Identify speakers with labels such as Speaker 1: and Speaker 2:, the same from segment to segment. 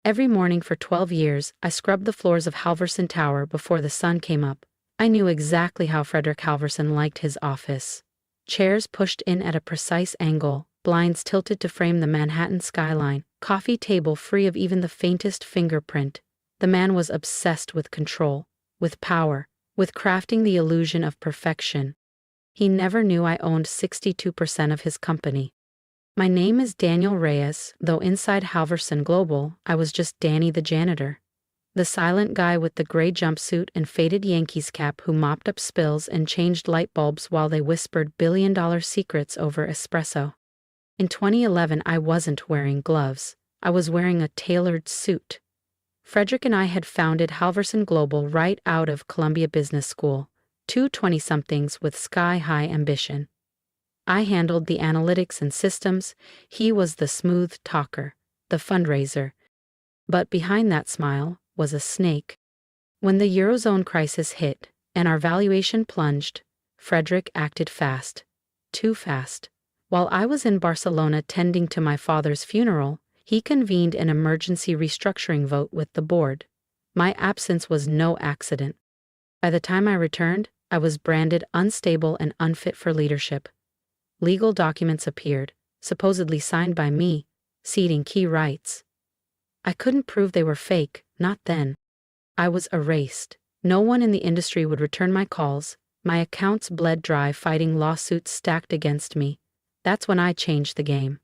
Speaker 1: Every morning for 12 years, I scrubbed the floors of Halverson Tower before the sun came up. I knew exactly how Frederick Halverson liked his office. Chairs pushed in at a precise angle, blinds tilted to frame the Manhattan skyline, coffee table free of even the faintest fingerprint. The man was obsessed with control, with power, with crafting the illusion of perfection. He never knew I owned 62% of his company. My name is Daniel Reyes, though inside Halverson Global, I was just Danny the janitor. The silent guy with the gray jumpsuit and faded Yankees cap who mopped up spills and changed light bulbs while they whispered billion-dollar secrets over espresso. In 2011, I wasn't wearing gloves. I was wearing a tailored suit. Frederick and I had founded Halverson Global right out of Columbia Business School, two 20-somethings with sky-high ambition. I handled the analytics and systems, he was the smooth talker, the fundraiser. But behind that smile was a snake. When the Eurozone crisis hit, and our valuation plunged, Frederick acted fast. Too fast. While I was in Barcelona tending to my father's funeral, he convened an emergency restructuring vote with the board. My absence was no accident. By the time I returned, I was branded unstable and unfit for leadership. Legal documents appeared, supposedly signed by me, ceding key rights. I couldn't prove they were fake, not then. I was erased. No one in the industry would return my calls. My accounts bled dry fighting lawsuits stacked against me. That's when I changed the game.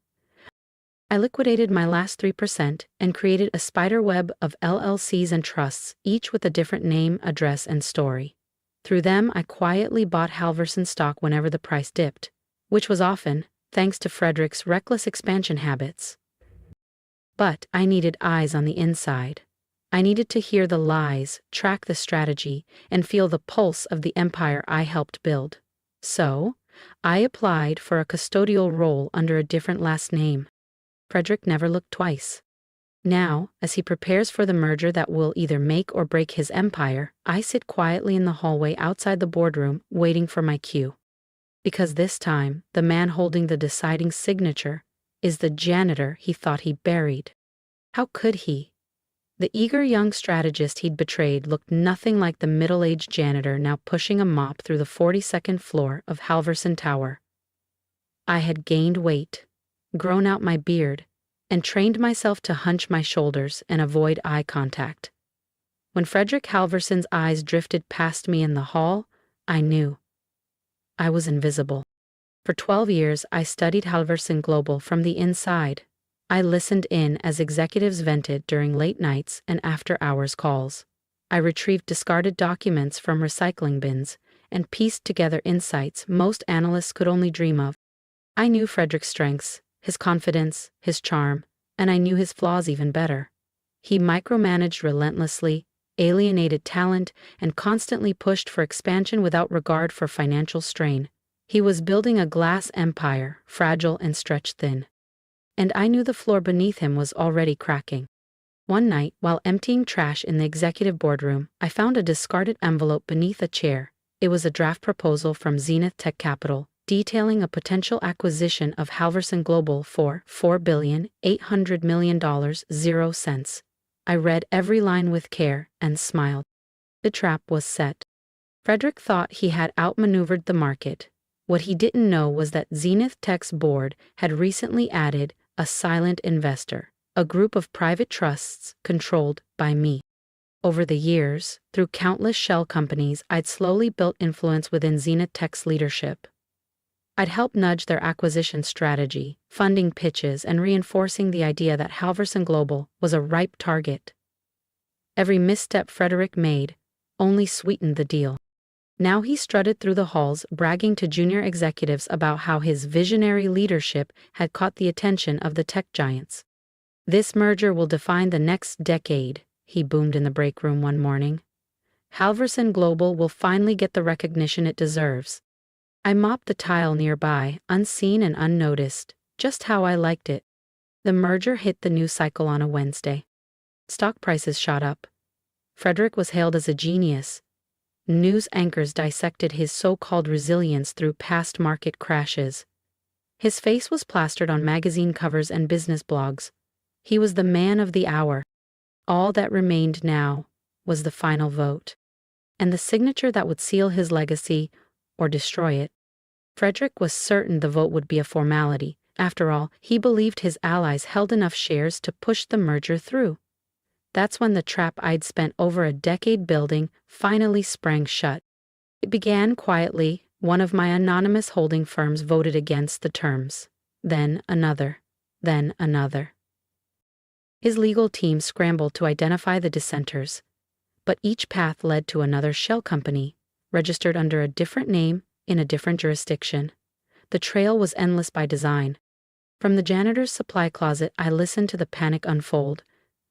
Speaker 1: I liquidated my last 3% and created a spider web of LLCs and trusts, each with a different name, address, and story. Through them, I quietly bought Halverson stock whenever the price dipped, which was often, thanks to Frederick's reckless expansion habits. But I needed eyes on the inside. I needed to hear the lies, track the strategy, and feel the pulse of the empire I helped build. So, I applied for a custodial role under a different last name. Frederick never looked twice. Now, as he prepares for the merger that will either make or break his empire, I sit quietly in the hallway outside the boardroom, waiting for my cue. Because this time, the man holding the deciding signature is the janitor he thought he buried. How could he? The eager young strategist he'd betrayed looked nothing like the middle-aged janitor now pushing a mop through the 42nd floor of Halverson Tower. I had gained weight, grown out my beard, and trained myself to hunch my shoulders and avoid eye contact. When Frederick Halverson's eyes drifted past me in the hall, I knew. I was invisible. For 12 years, I studied Halverson Global from the inside. I listened in as executives vented during late nights and after-hours calls. I retrieved discarded documents from recycling bins and pieced together insights most analysts could only dream of. I knew Frederick's strengths, his confidence, his charm, and I knew his flaws even better. He micromanaged relentlessly, alienated talent, and constantly pushed for expansion without regard for financial strain. He was building a glass empire, fragile and stretched thin. And I knew the floor beneath him was already cracking. One night, while emptying trash in the executive boardroom, I found a discarded envelope beneath a chair. It was a draft proposal from Zenith Tech Capital, detailing a potential acquisition of Halverson Global for $4,800,000,000. I read every line with care and smiled. The trap was set. Frederick thought he had outmaneuvered the market. What he didn't know was that Zenith Tech's board had recently added a silent investor, a group of private trusts controlled by me. Over the years, through countless shell companies, I'd slowly built influence within Zenith Tech's leadership. I'd helped nudge their acquisition strategy, funding pitches, and reinforcing the idea that Halverson Global was a ripe target. Every misstep Frederick made only sweetened the deal. Now he strutted through the halls, bragging to junior executives about how his visionary leadership had caught the attention of the tech giants. "This merger will define the next decade," he boomed in the break room one morning. "Halverson Global will finally get the recognition it deserves." I mopped the tile nearby, unseen and unnoticed, just how I liked it. The merger hit the news cycle on a Wednesday. Stock prices shot up. Frederick was hailed as a genius. News anchors dissected his so-called resilience through past market crashes. His face was plastered on magazine covers and business blogs. He was the man of the hour. All that remained now was the final vote, and the signature that would seal his legacy or destroy it. Frederick was certain the vote would be a formality. After all, he believed his allies held enough shares to push the merger through. That's when the trap I'd spent over a decade building finally sprang shut. It began quietly. One of my anonymous holding firms voted against the terms. Then another. Then another. His legal team scrambled to identify the dissenters, but each path led to another shell company, registered under a different name in a different jurisdiction. The trail was endless by design. From the janitor's supply closet, I listened to the panic unfold.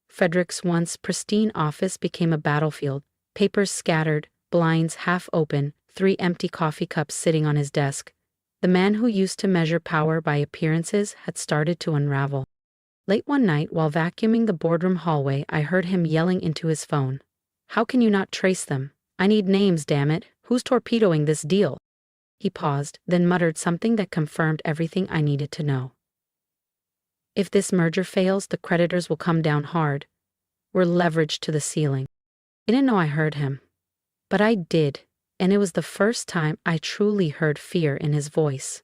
Speaker 1: Frederick's once pristine office became a battlefield, papers scattered, blinds half open, 3 empty coffee cups sitting on his desk. The man who used to measure power by appearances had started to unravel. Late one night, while vacuuming the boardroom hallway, I heard him yelling into his phone. "How can you not trace them? I need names, damn it. Who's torpedoing this deal?" He paused, then muttered something that confirmed everything I needed to know. "If this merger fails, the creditors will come down hard. We're leveraged to the ceiling." I didn't know I heard him, but I did, and it was the first time I truly heard fear in his voice.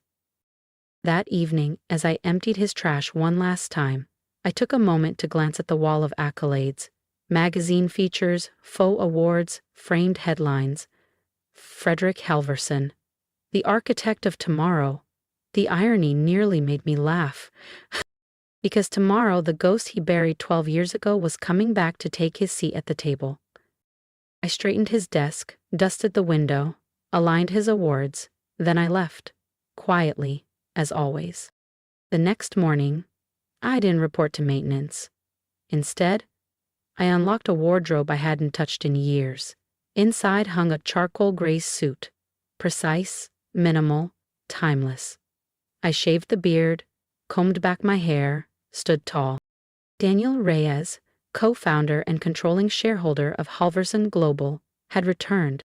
Speaker 1: That evening, as I emptied his trash one last time, I took a moment to glance at the wall of accolades, magazine features, faux awards, framed headlines. Frederick Halverson, the architect of tomorrow. The irony nearly made me laugh. Because tomorrow, the ghost he buried 12 years ago was coming back to take his seat at the table. I straightened his desk, dusted the window, aligned his awards, then I left, quietly, as always. The next morning, I didn't report to maintenance. Instead, I unlocked a wardrobe I hadn't touched in years. Inside hung a charcoal gray suit, precise, minimal, timeless. I shaved the beard, combed back my hair, stood tall. Daniel Reyes, co-founder and controlling shareholder of Halverson Global, had returned.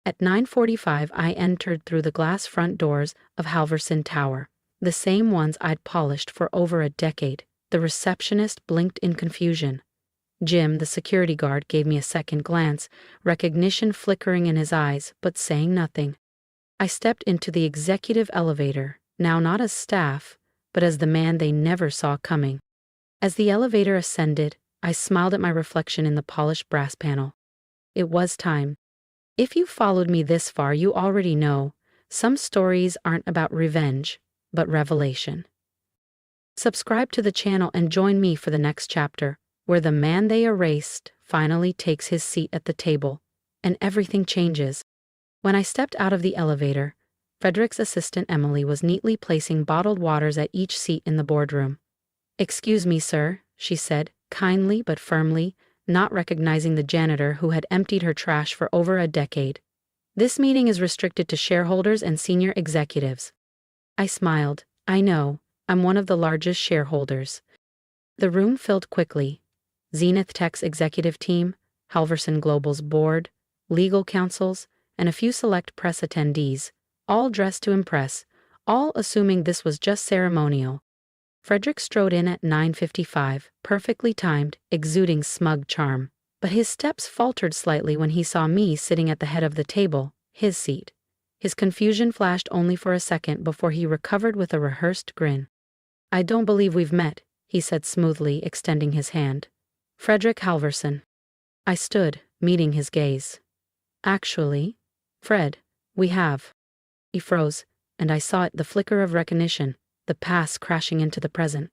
Speaker 1: At 9:45, I entered through the glass front doors of Halverson Tower, the same ones I'd polished for over a decade. The receptionist blinked in confusion. Jim, the security guard, gave me a second glance, recognition flickering in his eyes, but saying nothing. I stepped into the executive elevator, now not as staff, but as the man they never saw coming. As the elevator ascended, I smiled at my reflection in the polished brass panel. It was time. If you followed me this far, you already know, some stories aren't about revenge, but revelation. Subscribe to the channel and join me for the next chapter, where the man they erased finally takes his seat at the table, and everything changes. When I stepped out of the elevator, Frederick's assistant Emily was neatly placing bottled waters at each seat in the boardroom. "Excuse me, sir," she said, kindly but firmly, not recognizing the janitor who had emptied her trash for over a decade. "This meeting is restricted to shareholders and senior executives." I smiled. "I know, I'm one of the largest shareholders." The room filled quickly. Zenith Tech's executive team, Halverson Global's board, legal counsels, and a few select press attendees, all dressed to impress, all assuming this was just ceremonial. Frederick strode in at 9:55, perfectly timed, exuding smug charm. But his steps faltered slightly when he saw me sitting at the head of the table, his seat. His confusion flashed only for a second before he recovered with a rehearsed grin. "I don't believe we've met," he said smoothly, extending his hand. "Frederick Halverson." I stood, meeting his gaze. "Actually, Fred, we have." He froze, and I saw it, the flicker of recognition, the past crashing into the present.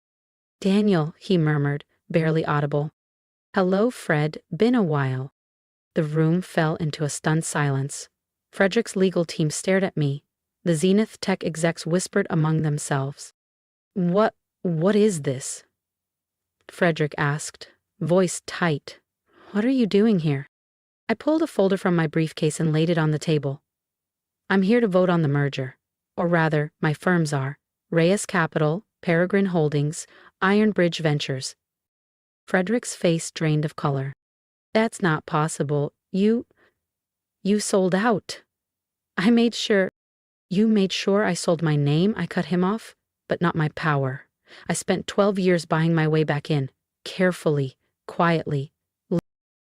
Speaker 1: "Daniel," he murmured, barely audible. "Hello, Fred, been a while." The room fell into a stunned silence. Frederick's legal team stared at me. The Zenith Tech execs whispered among themselves. What is this?" Frederick asked, voice tight. "What are you doing here?" I pulled a folder from my briefcase and laid it on the table. "I'm here to vote on the merger. Or rather, my firms are. Reyes Capital, Peregrine Holdings, Iron Bridge Ventures." Frederick's face drained of color. "That's not possible. You sold out." "I made sure." "You made sure I sold my name?" I cut him off. "But not my power. I spent 12 years buying my way back in. Carefully, quietly.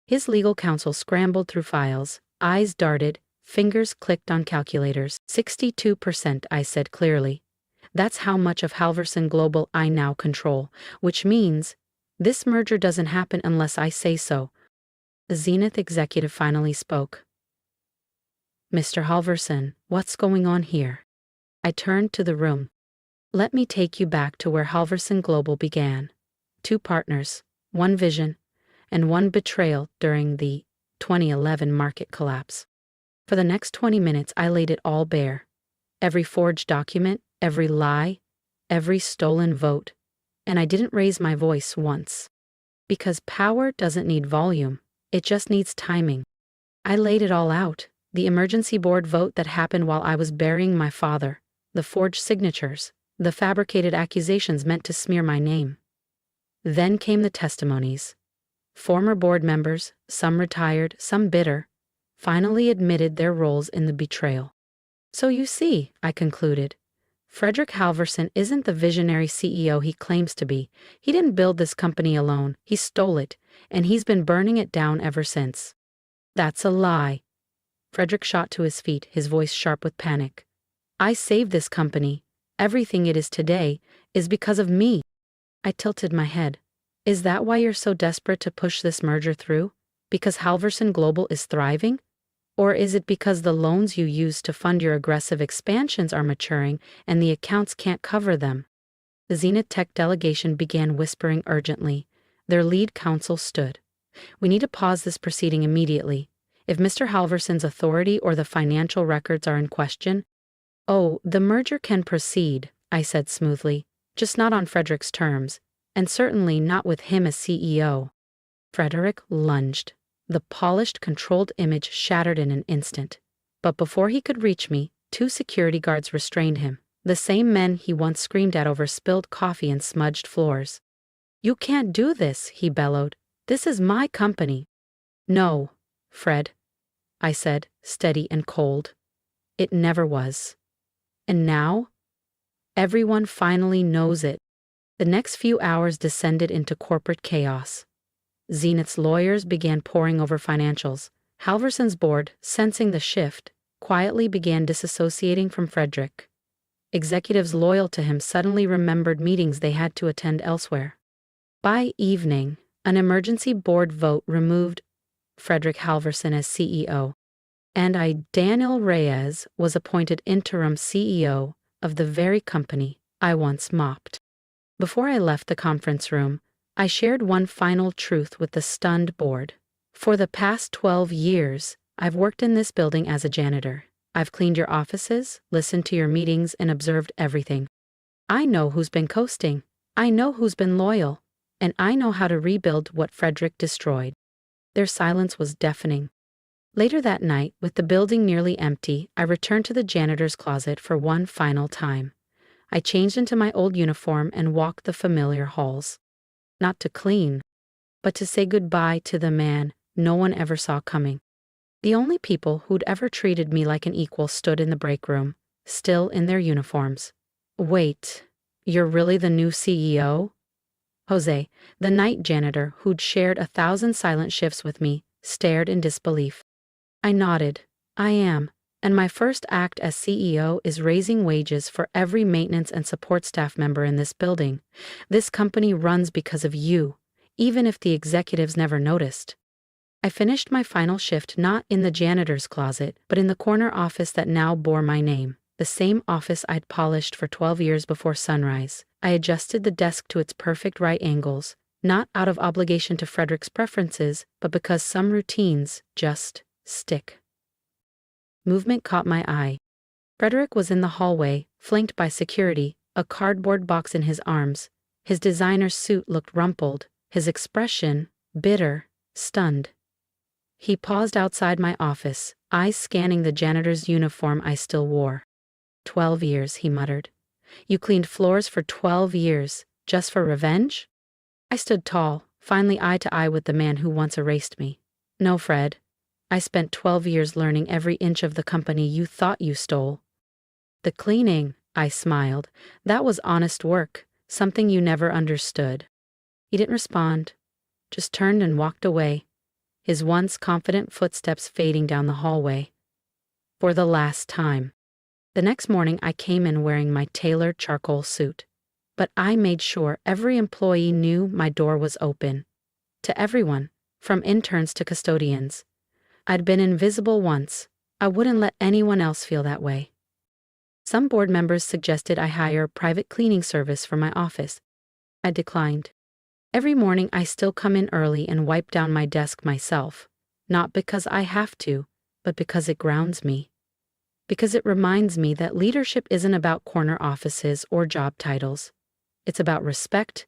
Speaker 1: His legal counsel scrambled through files, eyes darted, fingers clicked on calculators. 62%, I said clearly. That's how much of Halverson Global I now control, which means this merger doesn't happen unless I say so. The Zenith executive finally spoke. Mr. Halverson, what's going on here? I turned to the room. Let me take you back to where Halverson Global began. 2 partners, 1 vision, and 1 betrayal during the 2011 market collapse. For the next 20 minutes, I laid it all bare. Every forged document, every lie, every stolen vote. And I didn't raise my voice once. Because power doesn't need volume, it just needs timing. I laid it all out. The emergency board vote that happened while I was burying my father, the forged signatures, the fabricated accusations meant to smear my name. Then came the testimonies. Former board members, some retired, some bitter, finally admitted their roles in the betrayal. So you see, I concluded, Frederick Halverson isn't the visionary CEO he claims to be. He didn't build this company alone, he stole it, and he's been burning it down ever since. That's a lie. Frederick shot to his feet, his voice sharp with panic. I saved this company. Everything it is today is because of me. I tilted my head. Is that why you're so desperate to push this merger through? Because Halverson Global is thriving? Or is it because the loans you use to fund your aggressive expansions are maturing and the accounts can't cover them? The Zenith Tech delegation began whispering urgently. Their lead counsel stood. We need to pause this proceeding immediately. If Mr. Halverson's authority or the financial records are in question, the merger can proceed, I said smoothly, just not on Frederick's terms, and certainly not with him as CEO. Frederick lunged. The polished, controlled image shattered in an instant. But before he could reach me, 2 security guards restrained him, the same men he once screamed at over spilled coffee and smudged floors. You can't do this, he bellowed. This is my company. No, Fred, I said, steady and cold. It never was. And now? Everyone finally knows it. The next few hours descended into corporate chaos. Zenith's lawyers began poring over financials. Halverson's board, sensing the shift, quietly began disassociating from Frederick. Executives loyal to him suddenly remembered meetings they had to attend elsewhere. By evening, an emergency board vote removed Frederick Halverson as CEO, and Daniel Reyes, was appointed interim CEO of the very company I once mopped. Before I left the conference room, I shared one final truth with the stunned board. For the past 12 years, I've worked in this building as a janitor. I've cleaned your offices, listened to your meetings, and observed everything. I know who's been coasting. I know who's been loyal. And I know how to rebuild what Frederick destroyed. Their silence was deafening. Later that night, with the building nearly empty, I returned to the janitor's closet for one final time. I changed into my old uniform and walked the familiar halls. Not to clean, but to say goodbye to the man no one ever saw coming. The only people who'd ever treated me like an equal stood in the break room, still in their uniforms. Wait, you're really the new CEO? Jose, the night janitor who'd shared 1,000 silent shifts with me, stared in disbelief. I nodded. I am, and my first act as CEO is raising wages for every maintenance and support staff member in this building. This company runs because of you, even if the executives never noticed. I finished my final shift not in the janitor's closet, but in the corner office that now bore my name, the same office I'd polished for 12 years before sunrise. I adjusted the desk to its perfect right angles, not out of obligation to Frederick's preferences, but because some routines just stick. Movement caught my eye. Frederick was in the hallway, flanked by security, a cardboard box in his arms. His designer suit looked rumpled, his expression bitter, stunned. He paused outside my office, eyes scanning the janitor's uniform I still wore. 12 years, he muttered. You cleaned floors for 12 years, just for revenge? I stood tall, finally eye to eye with the man who once erased me. No, Fred. I spent 12 years learning every inch of the company you thought you stole. The cleaning, I smiled. That was honest work, something you never understood. He didn't respond, just turned and walked away. his once confident footsteps fading down the hallway. For the last time. The next morning I came in wearing my tailored charcoal suit. But I made sure every employee knew my door was open. To everyone, from interns to custodians. I'd been invisible once. I wouldn't let anyone else feel that way. Some board members suggested I hire a private cleaning service for my office. I declined. Every morning I still come in early and wipe down my desk myself. Not because I have to, but because it grounds me. Because it reminds me that leadership isn't about corner offices or job titles. It's about respect.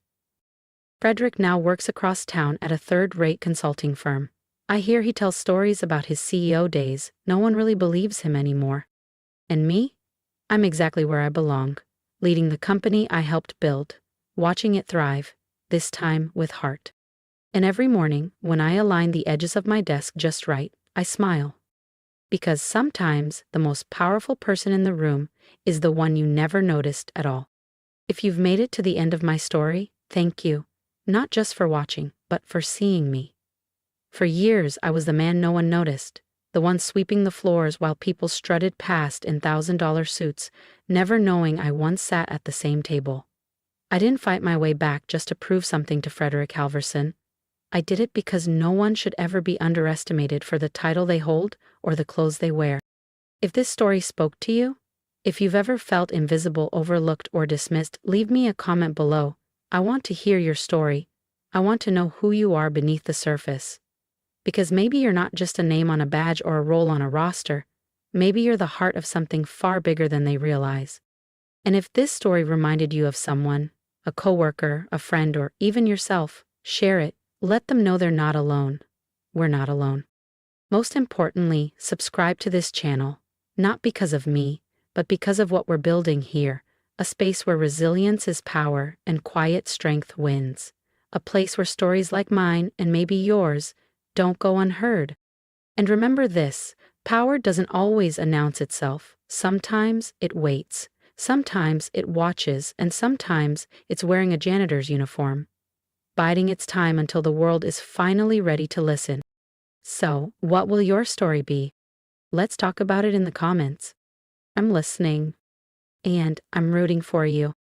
Speaker 1: Frederick now works across town at a third-rate consulting firm. I hear he tells stories about his CEO days. No one really believes him anymore. And me? I'm exactly where I belong, leading the company I helped build, watching it thrive, this time with heart. And every morning, when I align the edges of my desk just right, I smile. Because sometimes the most powerful person in the room is the one you never noticed at all. If you've made it to the end of my story, thank you, not just for watching, but for seeing me. For years, I was the man no one noticed, the one sweeping the floors while people strutted past in $1,000 suits, never knowing I once sat at the same table. I didn't fight my way back just to prove something to Frederick Halverson. I did it because no one should ever be underestimated for the title they hold or the clothes they wear. If this story spoke to you, if you've ever felt invisible, overlooked, or dismissed, leave me a comment below. I want to hear your story. I want to know who you are beneath the surface. Because maybe you're not just a name on a badge or a role on a roster. Maybe you're the heart of something far bigger than they realize. And if this story reminded you of someone, a coworker, a friend, or even yourself, share it. Let them know they're not alone. We're not alone. Most importantly, subscribe to this channel, not because of me, but because of what we're building here, a space where resilience is power and quiet strength wins, a place where stories like mine, and maybe yours, don't go unheard. And remember this, power doesn't always announce itself. Sometimes it waits, sometimes it watches, and sometimes it's wearing a janitor's uniform, biding its time until the world is finally ready to listen. So, what will your story be? Let's talk about it in the comments. I'm listening, and I'm rooting for you.